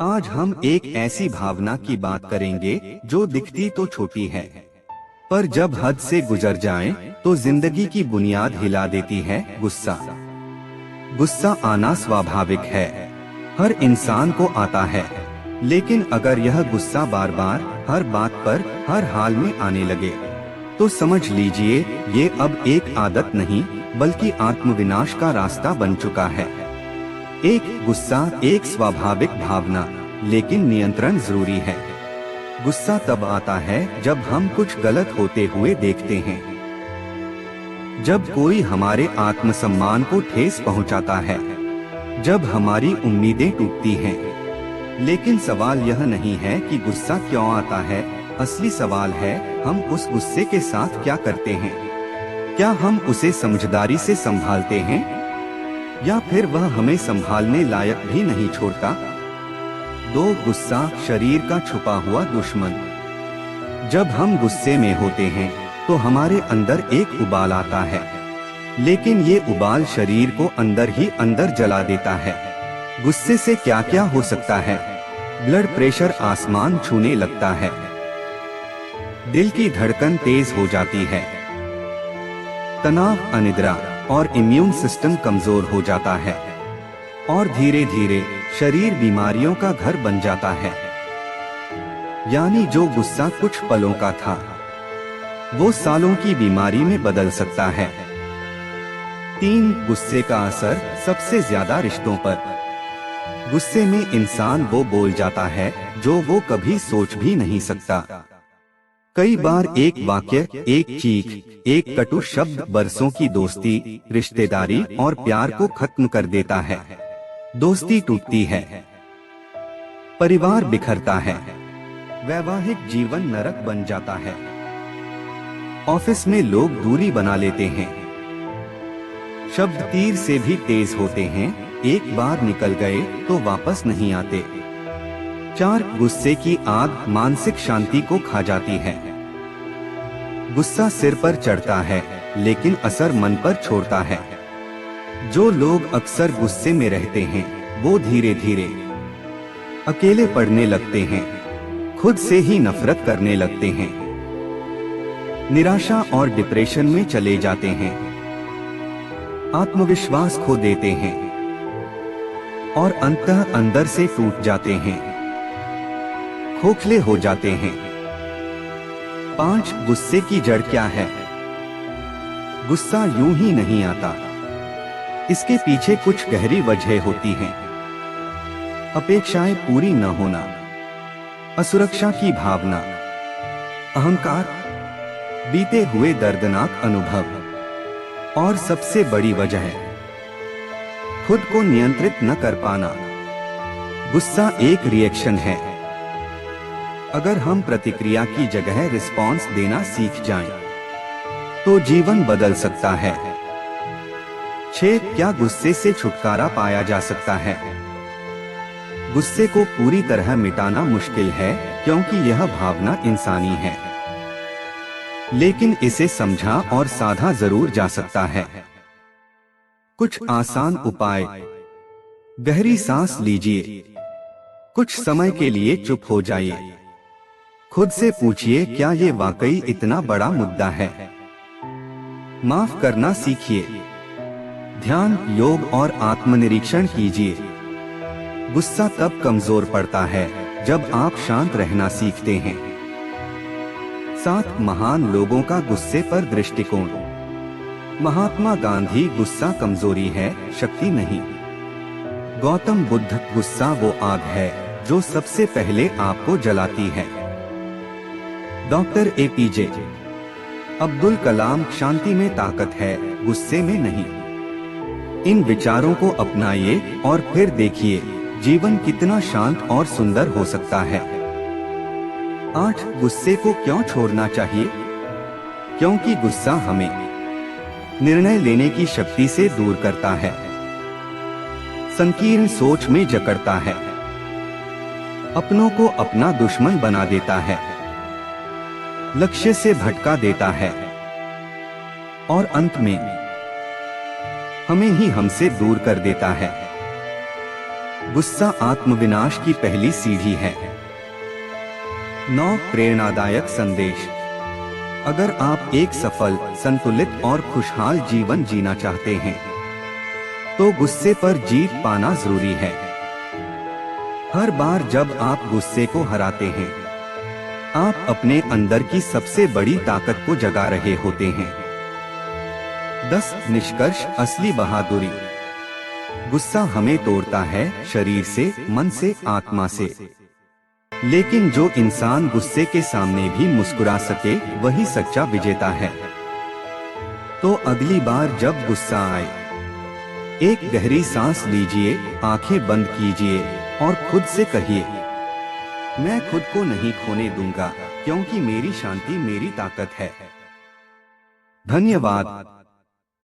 आज हम एक ऐसी भावना की बात करेंगे जो दिखती तो छोटी है, पर जब हद से गुजर जाए तो जिंदगी की बुनियाद हिला देती है। गुस्सा। गुस्सा आना स्वाभाविक है, हर इंसान को आता है। लेकिन अगर यह गुस्सा बार बार हर बात पर हर हाल में आने लगे तो समझ लीजिए ये अब एक आदत नहीं बल्कि आत्मविनाश का रास्ता बन चुका है। गुस्सा एक स्वाभाविक भावना, लेकिन नियंत्रण जरूरी है। गुस्सा तब आता है जब हम कुछ गलत होते हुए देखते हैं, जब कोई हमारे आत्मसम्मान को ठेस पहुंचाता है, जब हमारी उम्मीदें टूटती हैं। लेकिन सवाल यह नहीं है कि गुस्सा क्यों आता है, असली सवाल है हम उस गुस्से के साथ क्या करते हैं। क्या हम उसे समझदारी से संभालते हैं या फिर वह हमें संभालने लायक भी नहीं छोड़ता। गुस्सा शरीर का छुपा हुआ दुश्मन। जब हम गुस्से में होते हैं तो हमारे अंदर एक उबाल आता है, लेकिन ये उबाल शरीर को अंदर ही अंदर जला देता है। गुस्से से क्या क्या हो सकता है। ब्लड प्रेशर आसमान छूने लगता है, दिल की धड़कन तेज हो जाती है, तनाव, अनिद्रा और इम्यून सिस्टम कमजोर हो जाता है, और धीरे धीरे शरीर बीमारियों का घर बन जाता है। यानी जो गुस्सा कुछ पलों का था वो सालों की बीमारी में बदल सकता है। गुस्से का असर सबसे ज्यादा रिश्तों पर। गुस्से में इंसान वो बोल जाता है जो वो कभी सोच भी नहीं सकता। कई बार एक वाक्य, एक चीख, एक कटु शब्द बरसों की दोस्ती, रिश्तेदारी और प्यार को खत्म कर देता है। दोस्ती टूटती है, परिवार बिखरता है, वैवाहिक जीवन नरक बन जाता है, ऑफिस में लोग दूरी बना लेते हैं। शब्द तीर से भी तेज होते हैं, एक बार निकल गए तो वापस नहीं आते। गुस्से की आग मानसिक शांति को खा जाती है। गुस्सा सिर पर चढ़ता है लेकिन असर मन पर छोड़ता है। जो लोग अक्सर गुस्से में रहते हैं वो धीरे धीरे अकेले पड़ने लगते हैं, खुद से ही नफरत करने लगते हैं, निराशा और डिप्रेशन में चले जाते हैं, आत्मविश्वास खो देते हैं और अंततः अंदर से टूट जाते हैं, खोखले हो जाते हैं। गुस्से की जड़ क्या है। गुस्सा यूं ही नहीं आता, इसके पीछे कुछ गहरी वजह होती हैं। अपेक्षाएं पूरी न होना, असुरक्षा की भावना, अहंकार, बीते हुए दर्दनाक अनुभव और सबसे बड़ी वजह खुद को नियंत्रित न कर पाना। गुस्सा एक रिएक्शन है। अगर हम प्रतिक्रिया की जगह रिस्पॉन्स देना सीख जाएं, तो जीवन बदल सकता है। क्या गुस्से से छुटकारा पाया जा सकता है। गुस्से को पूरी तरह मिटाना मुश्किल है क्योंकि यह भावना इंसानी है, लेकिन इसे समझा और साधा जरूर जा सकता है। कुछ आसान उपाय। गहरी सांस लीजिए, कुछ समय के लिए चुप हो जाइए, खुद से पूछिए क्या ये वाकई इतना बड़ा मुद्दा है। माफ करना सीखिए, ध्यान, योग और आत्मनिरीक्षण कीजिए। गुस्सा तब कमजोर पड़ता है जब आप शांत रहना सीखते हैं। 7 महान लोगों का गुस्से पर दृष्टिकोण। महात्मा गांधी, गुस्सा कमजोरी है, शक्ति नहीं। गौतम बुद्ध, गुस्सा वो आग है जो सबसे पहले आपको जलाती है। डॉक्टर APJ अब्दुल कलाम, शांति में ताकत है, गुस्से में नहीं। इन विचारों को अपनाइए और फिर देखिए जीवन कितना शांत और सुंदर हो सकता है। 8 गुस्से को क्यों छोड़ना चाहिए। क्योंकि गुस्सा हमें निर्णय लेने की शक्ति से दूर करता है, संकीर्ण सोच में जकड़ता है, अपनों को अपना दुश्मन बना देता है, लक्ष्य से भटका देता है और अंत में हमें ही हमसे दूर कर देता है। गुस्सा आत्मविनाश की पहली सीढ़ी है। 9 प्रेरणादायक संदेश। अगर आप एक सफल, संतुलित और खुशहाल जीवन जीना चाहते हैं, तो गुस्से पर जीत पाना जरूरी है। हर बार जब आप गुस्से को हराते हैं, आप अपने अंदर की सबसे बड़ी ताकत को जगा रहे होते हैं। 10 निष्कर्ष असली बहादुरी। गुस्सा हमें तोड़ता है, शरीर से, मन से, आत्मा से। लेकिन जो इंसान गुस्से के सामने भी मुस्कुरा सके, वही सच्चा विजेता है। तो अगली बार जब गुस्सा आए, एक गहरी सांस लीजिए, आंखें बंद कीजिए और खुद से कहिए, मैं खुद को नहीं खोने दूंगा, क्योंकि मेरी शांति मेरी ताकत है। धन्यवाद।